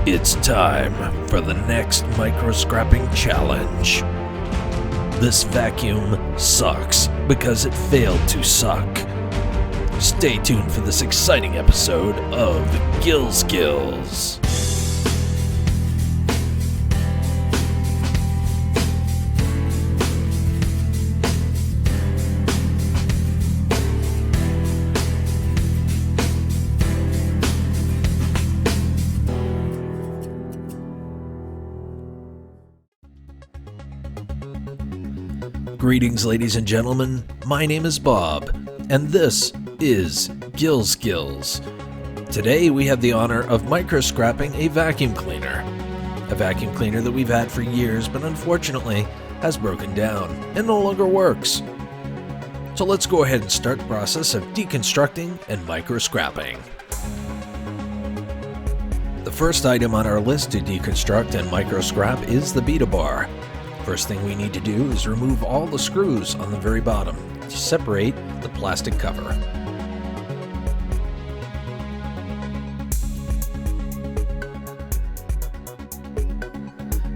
It's time for the next micro-scrapping challenge. This vacuum sucks because it failed to suck. Stay tuned for this exciting episode of Gil Skillz. Greetings, ladies and gentlemen. My name is Bob, and this is Gil Skillz. Today we have the honor of micro-scrapping a vacuum cleaner. A vacuum cleaner that we've had for years, but unfortunately has broken down and no longer works. So let's go ahead and start the process of deconstructing and micro-scrapping. The first item on our list to deconstruct and micro-scrap is the beta bar. First thing we need to do is remove all the screws on the very bottom to separate the plastic cover.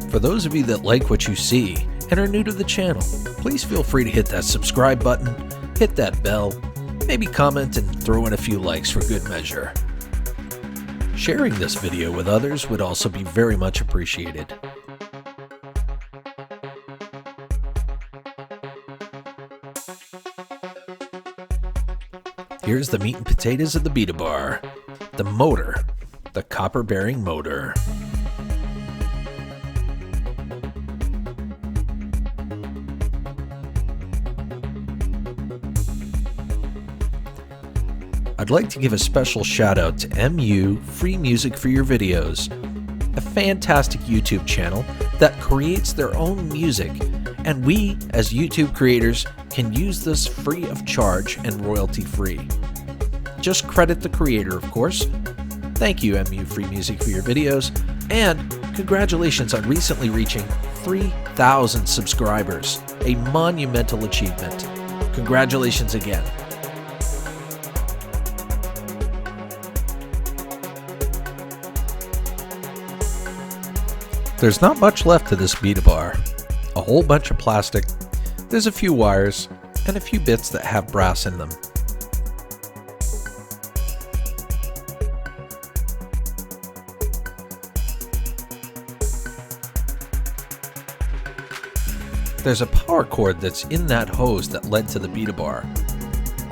For those of you that like what you see and are new to the channel, please feel free to hit that subscribe button, hit that bell, maybe comment and throw in a few likes for good measure. Sharing this video with others would also be very much appreciated. Here's the meat and potatoes of the beta bar. The motor. The copper-bearing motor. I'd like to give a special shout out to MU Free Music for Your Videos, a fantastic YouTube channel that creates their own music, and we as YouTube creators can use this free of charge and royalty free. Just credit the creator, of course. Thank you, MU Free Music for Your Videos, and congratulations on recently reaching 3,000 subscribers, a monumental achievement. Congratulations again. There's not much left to this beta bar. A whole bunch of plastic, there's a few wires, and a few bits that have brass in them. There's a power cord that's in that hose that led to the beta bar.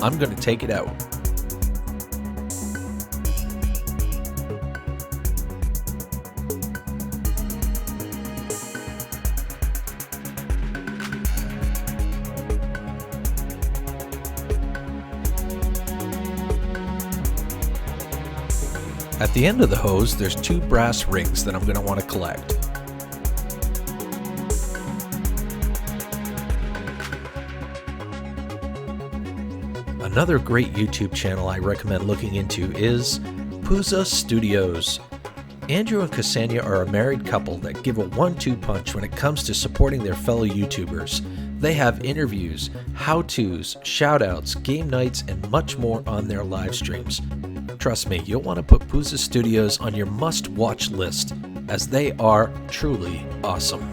I'm going to take it out. At the end of the hose, there's two brass rings that I'm going to want to collect. Another great YouTube channel I recommend looking into is Puzza Studios. Andrew and Ksenia are a married couple that give a 1-2 punch when it comes to supporting their fellow YouTubers. They have interviews, how-tos, shout-outs, game nights, and much more on their live streams. Trust me, you'll want to put Puzza Studios on your must-watch list, as they are truly awesome.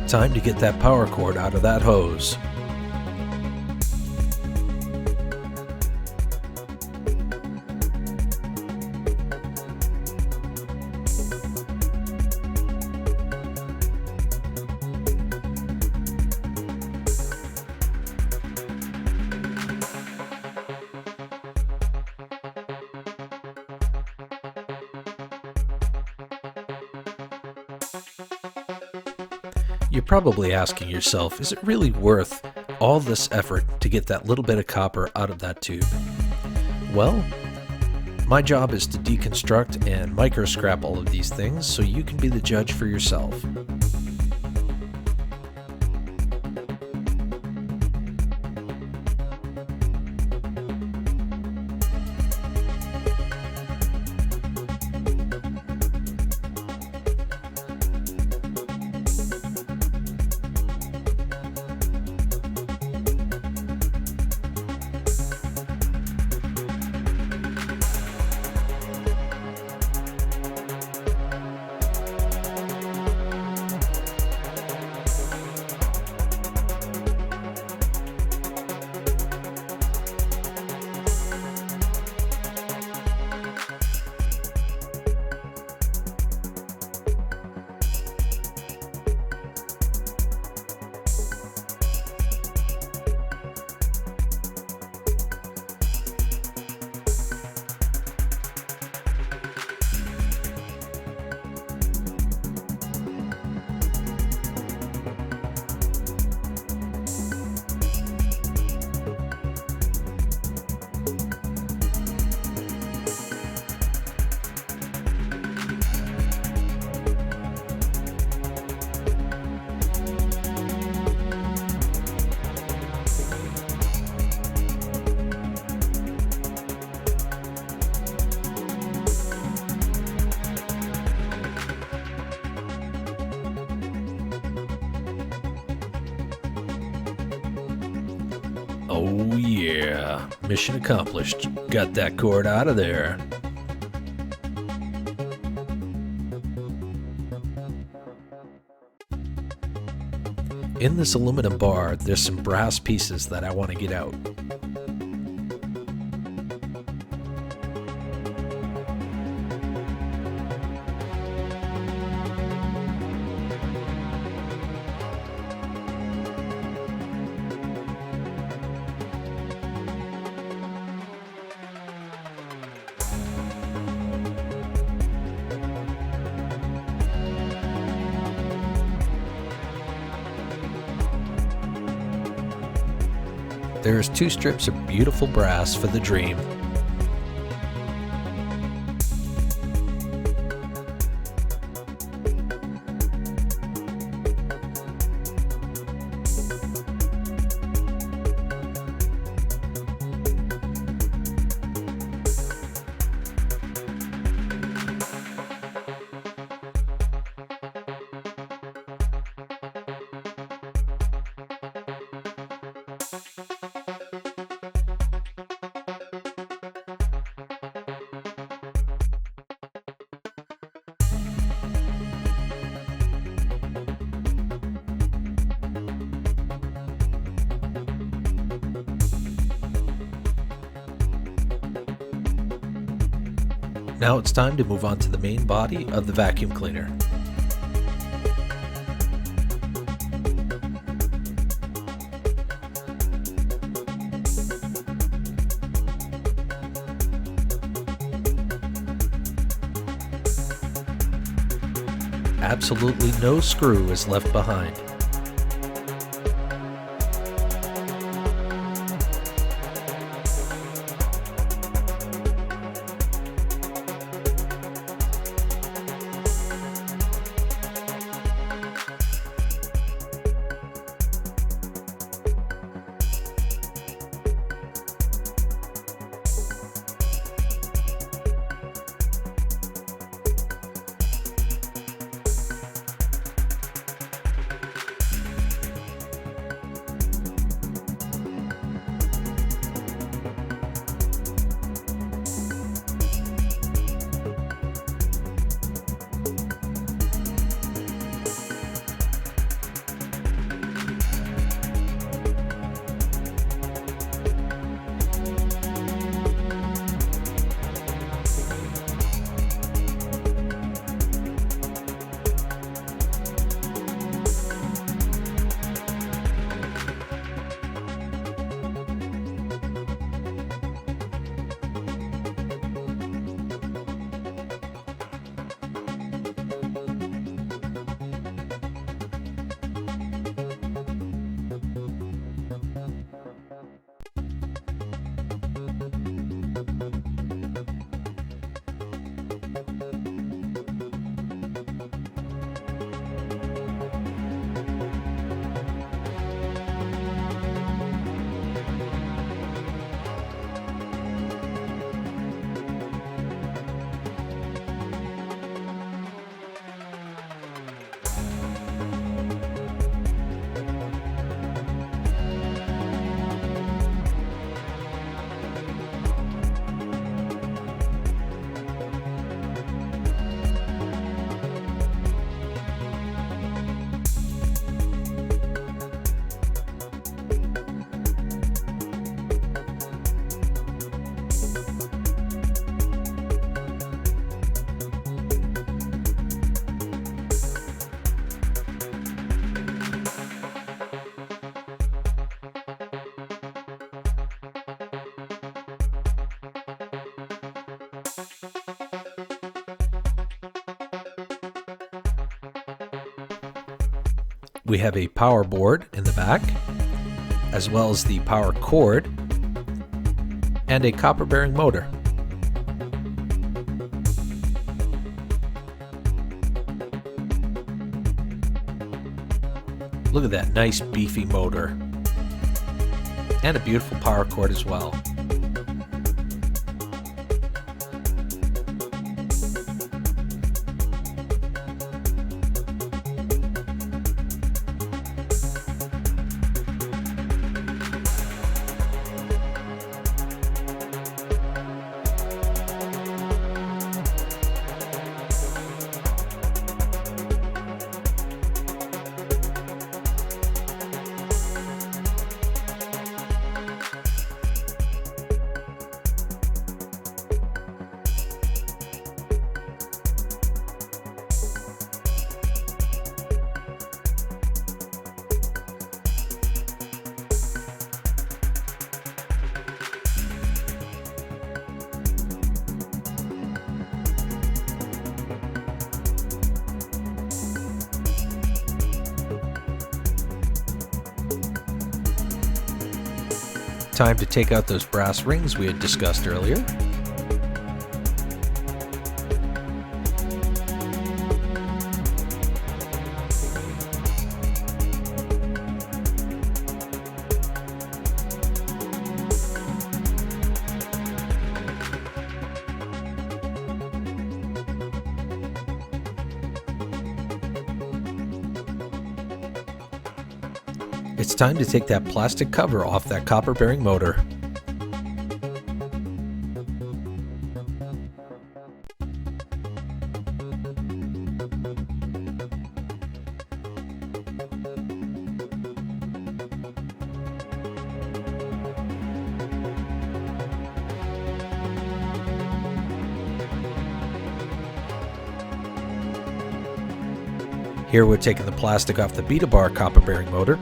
Time to get that power cord out of that hose. You're probably asking yourself, is it really worth all this effort to get that little bit of copper out of that tube? Well, my job is to deconstruct and micro-scrap all of these things so you can be the judge for yourself. Oh yeah, mission accomplished. Got that cord out of there. In this aluminum bar, there's some brass pieces that I want to get out. There's 2 strips of beautiful brass for the dream. Now it's time to move on to the main body of the vacuum cleaner. Absolutely no screw is left behind. We have a power board in the back, as well as the power cord, and a copper bearing motor. Look at that nice beefy motor. And a beautiful power cord as well. Time to take out those brass rings we had discussed earlier. It's time to take that plastic cover off that copper bearing motor. Here we're taking the plastic off the beta bar copper bearing motor.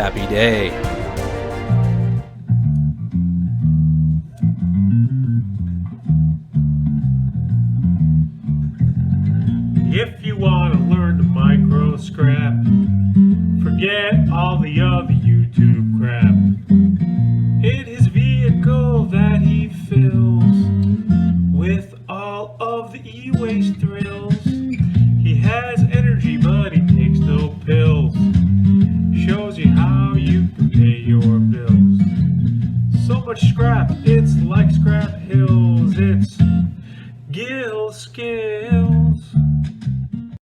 Happy day. If you want to learn to micro scrap, forget all the other YouTube crap. In his vehicle that he fills with all of the e-waste thrills, he has energy but he takes no pills. Shows you how you can pay your bills. So much scrap, it's like scrap hills. It's Gil Skillz.